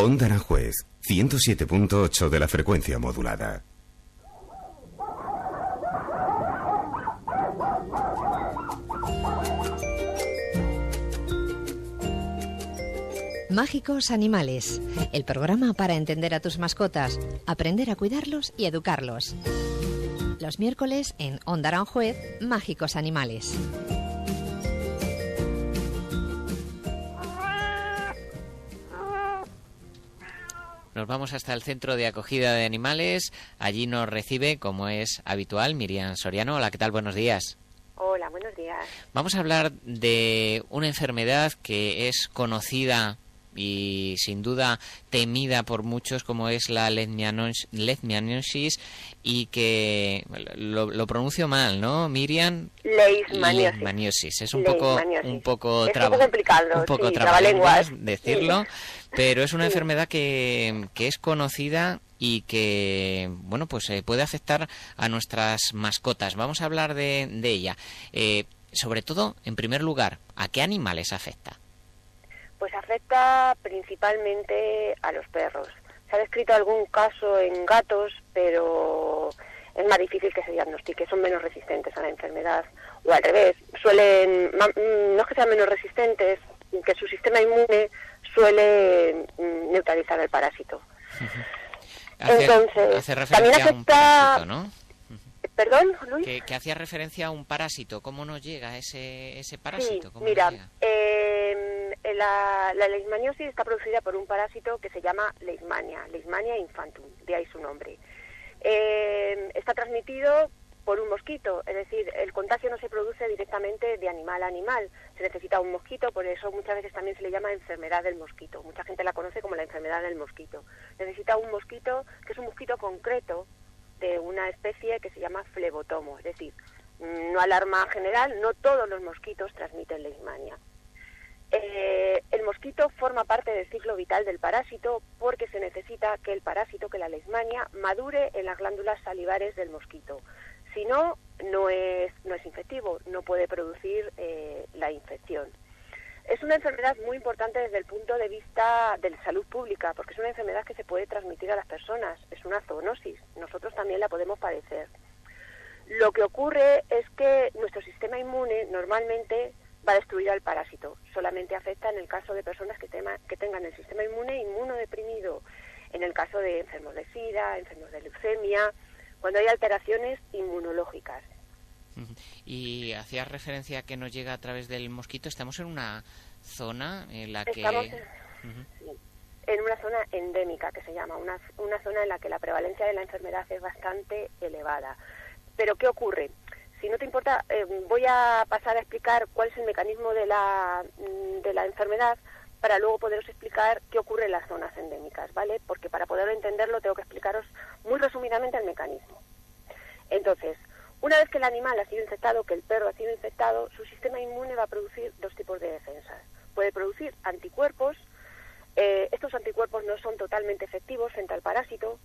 Onda Aranjuez, 107.8 de la frecuencia modulada. Mágicos Animales, el programa para entender a tus mascotas, aprender a cuidarlos y educarlos. Los miércoles en Onda Aranjuez, Mágicos Animales. Nos vamos hasta el Centro de Acogida de Animales. Allí nos recibe, como es habitual, Miriam Soriano. Hola, ¿qué tal? Buenos días. Hola, buenos días. Vamos a hablar de una enfermedad que es conocida y sin duda temida por muchos, como es la leishmaniasis, y que lo pronuncio mal, ¿no, Miriam? Leishmaniosis. Es un poco complicado, un poco sí, trabalenguas decirlo, sí. Pero es una sí. enfermedad que es conocida y que, bueno, pues puede afectar a nuestras mascotas. Vamos a hablar de ella. Sobre todo, en primer lugar, ¿a qué animales afecta? Pues afecta principalmente a los perros. Se ha descrito algún caso en gatos, pero es más difícil que se diagnostique, son menos resistentes a la enfermedad. O al revés, no es que sean menos resistentes, que su sistema inmune suele neutralizar el parásito. Entonces, hace referencia a un parásito, ¿no? ¿Perdón, Luis? Que hacía referencia a un parásito. ¿Cómo nos llega ese parásito? Sí, mira, la leishmaniosis está producida por un parásito que se llama Leishmania infantum, de ahí su nombre. Está transmitido por un mosquito, es decir, el contagio no se produce directamente de animal a animal, se necesita un mosquito, por eso muchas veces también se le llama enfermedad del mosquito, mucha gente la conoce como la enfermedad del mosquito. Necesita un mosquito que es un mosquito concreto de una especie que se llama flebotomo, es decir, no alarma general, no todos los mosquitos transmiten leishmania. El mosquito forma parte del ciclo vital del parásito porque se necesita que el parásito, que la leishmania, madure en las glándulas salivares del mosquito. Si no, no es infectivo, no puede producir la infección. Es una enfermedad muy importante desde el punto de vista de la salud pública, porque es una enfermedad que se puede transmitir a las personas, es una zoonosis, nosotros también la podemos padecer. Lo que ocurre es que nuestro sistema inmune normalmente va a destruir al parásito, solamente afecta en el caso de personas que tengan el sistema inmune inmunodeprimido, en el caso de enfermos de SIDA, enfermos de leucemia, cuando hay alteraciones inmunológicas. Y hacías referencia a que nos llega a través del mosquito. Estamos en una zona en la que... Estamos en una zona endémica, que se llama, una zona en la que la prevalencia de la enfermedad es bastante elevada. Pero ¿qué ocurre? Si no te importa, voy a pasar a explicar cuál es el mecanismo de la enfermedad para luego poderos explicar qué ocurre en las zonas endémicas, ¿vale? Porque para poder entenderlo tengo que explicaros muy resumidamente el mecanismo. Entonces, una vez que el animal ha sido infectado, que el perro ha sido infectado, su sistema inmune va a producir dos tipos de defensas. Puede producir anticuerpos. Estos anticuerpos no son totalmente efectivos frente al parásito.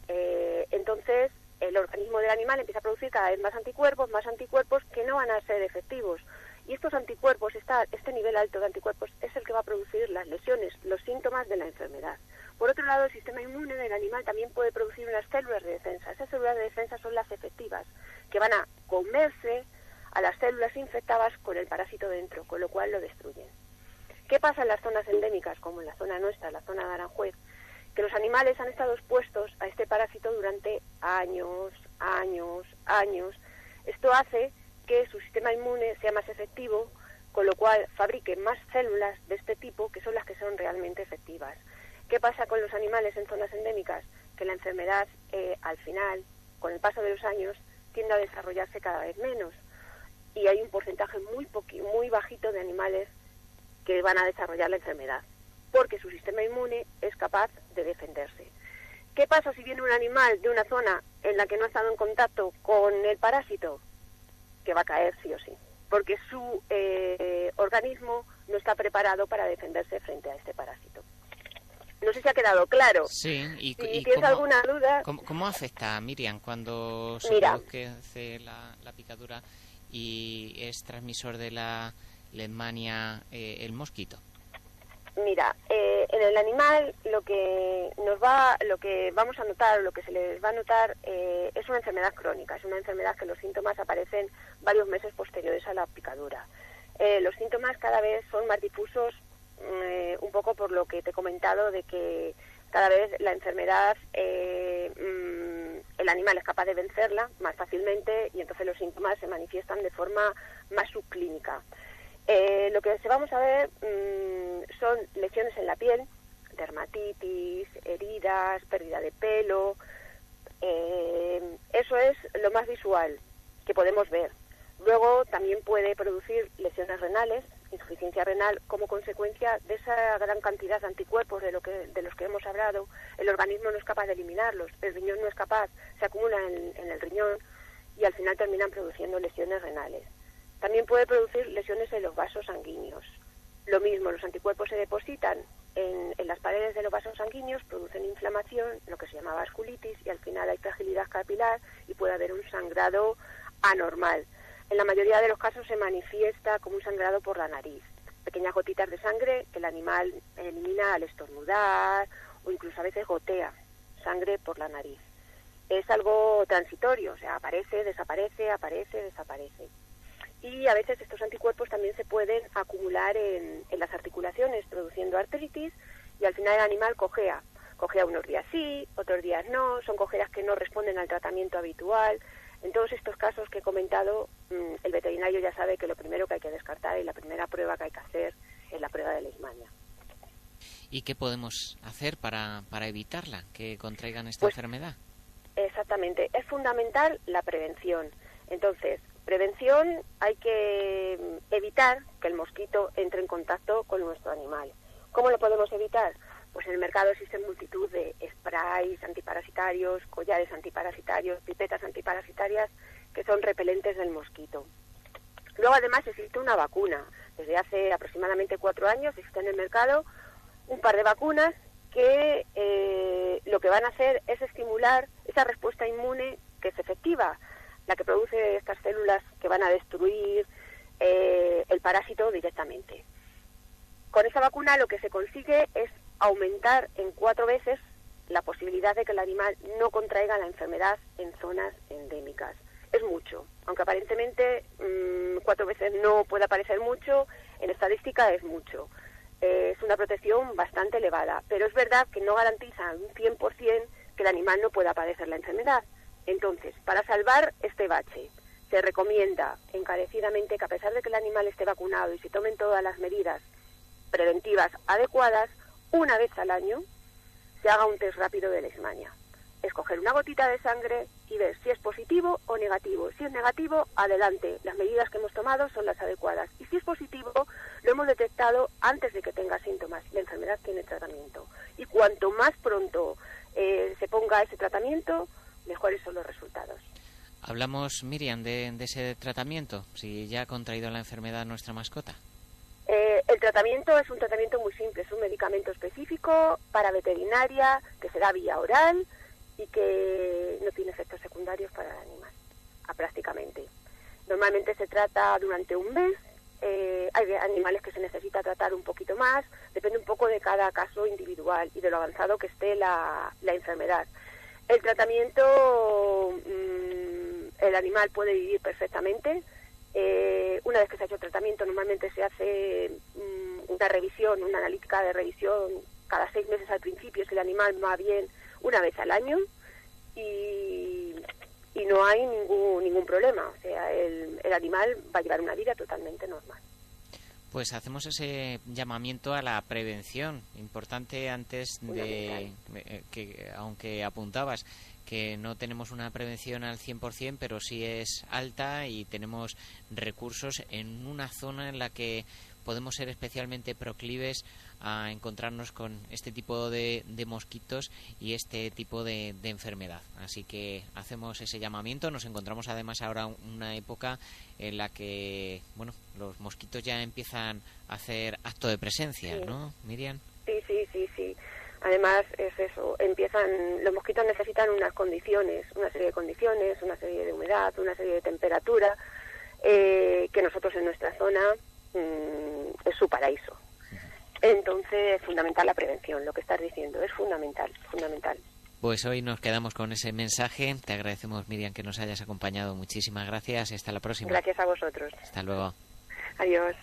Entonces, el organismo del animal empieza a producir cada vez más anticuerpos que no van a ser efectivos. Y estos anticuerpos, este nivel alto de anticuerpos, es el que va a producir las lesiones, los síntomas de la enfermedad. Por otro lado, el sistema inmune del animal también puede producir unas células de defensa. Esas células de defensa son las efectivas, que van a comerse a las células infectadas con el parásito dentro, con lo cual lo destruyen. ¿Qué pasa en las zonas endémicas, como en la zona nuestra, la zona de Aranjuez? Que los animales han estado expuestos a este parásito durante años. Esto hace que su sistema inmune sea más efectivo, con lo cual fabrique más células de este tipo, que son las que son realmente efectivas. ¿Qué pasa con los animales en zonas endémicas? Que la enfermedad, al final, con el paso de los años, tiende a desarrollarse cada vez menos. Y hay un porcentaje muy bajito de animales que van a desarrollar la enfermedad, porque su sistema inmune es capaz de defenderse. ¿Qué pasa si viene un animal de una zona en la que no ha estado en contacto con el parásito? Que va a caer sí o sí, porque su organismo no está preparado para defenderse frente a este parásito. No sé si ha quedado claro. Sí, si tienes alguna duda... ¿Cómo afecta, Miriam, cuando se produce la picadura y es transmisor de la leishmania el mosquito? Mira, en el animal lo que vamos a notar, lo que se les va a notar es una enfermedad crónica, es una enfermedad que los síntomas aparecen varios meses posteriores a la picadura. Los síntomas cada vez son más difusos, un poco por lo que te he comentado de que cada vez la enfermedad, el animal es capaz de vencerla más fácilmente y entonces los síntomas se manifiestan de forma más subclínica. Lo que vamos a ver son lesiones en la piel, dermatitis, heridas, pérdida de pelo. Eso es lo más visual que podemos ver. Luego también puede producir lesiones renales, insuficiencia renal, como consecuencia de esa gran cantidad de anticuerpos de los que hemos hablado. El organismo no es capaz de eliminarlos, el riñón no es capaz, se acumulan en el riñón y al final terminan produciendo lesiones renales. También puede producir lesiones en los vasos sanguíneos. Lo mismo, los anticuerpos se depositan en las paredes de los vasos sanguíneos, producen inflamación, lo que se llama vasculitis, y al final hay fragilidad capilar y puede haber un sangrado anormal. En la mayoría de los casos se manifiesta como un sangrado por la nariz. Pequeñas gotitas de sangre que el animal elimina al estornudar o incluso a veces gotea sangre por la nariz. Es algo transitorio, o sea, aparece, desaparece, aparece, desaparece. Y a veces estos anticuerpos también se pueden acumular en las articulaciones, produciendo artritis, y al final el animal cojea. Cojea unos días sí, otros días no, son cojeras que no responden al tratamiento habitual. En todos estos casos que he comentado, el veterinario ya sabe que lo primero que hay que descartar y la primera prueba que hay que hacer es la prueba de leishmania. ¿Y qué podemos hacer para evitarla, que contraigan esta enfermedad? Exactamente, es fundamental la prevención. Entonces, prevención, hay que evitar que el mosquito entre en contacto con nuestro animal. ¿Cómo lo podemos evitar? Pues en el mercado existen multitud de sprays antiparasitarios, collares antiparasitarios, pipetas antiparasitarias que son repelentes del mosquito. Luego además existe una vacuna. Desde hace aproximadamente 4 años existe en el mercado un par de vacunas que lo que van a hacer es estimular esa respuesta inmune que es efectiva, la que produce estas células que van a destruir el parásito directamente. Con esa vacuna lo que se consigue es aumentar en 4 veces la posibilidad de que el animal no contraiga la enfermedad en zonas endémicas. Es mucho, aunque aparentemente 4 veces no pueda parecer mucho, en estadística es mucho. Es una protección bastante elevada, pero es verdad que no garantiza un 100% que el animal no pueda padecer la enfermedad. Entonces, para salvar este bache, se recomienda encarecidamente que a pesar de que el animal esté vacunado y se tomen todas las medidas preventivas adecuadas, una vez al año se haga un test rápido de leishmania. Escoger una gotita de sangre y ver si es positivo o negativo. Si es negativo, adelante. Las medidas que hemos tomado son las adecuadas. Y si es positivo, lo hemos detectado antes de que tenga síntomas. La enfermedad tiene tratamiento. Y cuanto más pronto se ponga ese tratamiento, mejores son los resultados. Hablamos, Miriam, de ese tratamiento, si ya ha contraído la enfermedad nuestra mascota. El tratamiento es un tratamiento muy simple, es un medicamento específico para veterinaria que se da vía oral y que no tiene efectos secundarios para el animal, prácticamente. Normalmente se trata durante un mes, hay animales que se necesita tratar un poquito más, depende un poco de cada caso individual y de lo avanzado que esté la enfermedad. El tratamiento, el animal puede vivir perfectamente. Una vez que se ha hecho el tratamiento, normalmente se hace una revisión, una analítica de revisión cada 6 meses al principio, si el animal va bien, una vez al año, y no hay ningún problema. O sea, el animal va a llevar una vida totalmente normal. Pues hacemos ese llamamiento a la prevención, importante antes de que, aunque apuntabas que no tenemos una prevención al 100%, pero sí es alta y tenemos recursos en una zona en la que podemos ser especialmente proclives a encontrarnos con este tipo de mosquitos y este tipo de enfermedad. Así que hacemos ese llamamiento. Nos encontramos además ahora una época en la que, bueno, los mosquitos ya empiezan a hacer acto de presencia, sí. ¿No, Miriam? Sí. Además es eso, los mosquitos necesitan una serie de condiciones, una serie de humedad, una serie de temperatura, que nosotros en nuestra zona es su paraíso. Entonces, fundamental la prevención, lo que estás diciendo, es fundamental, fundamental. Pues hoy nos quedamos con ese mensaje. Te agradecemos, Miriam, que nos hayas acompañado. Muchísimas gracias y hasta la próxima. Gracias a vosotros. Hasta luego. Adiós.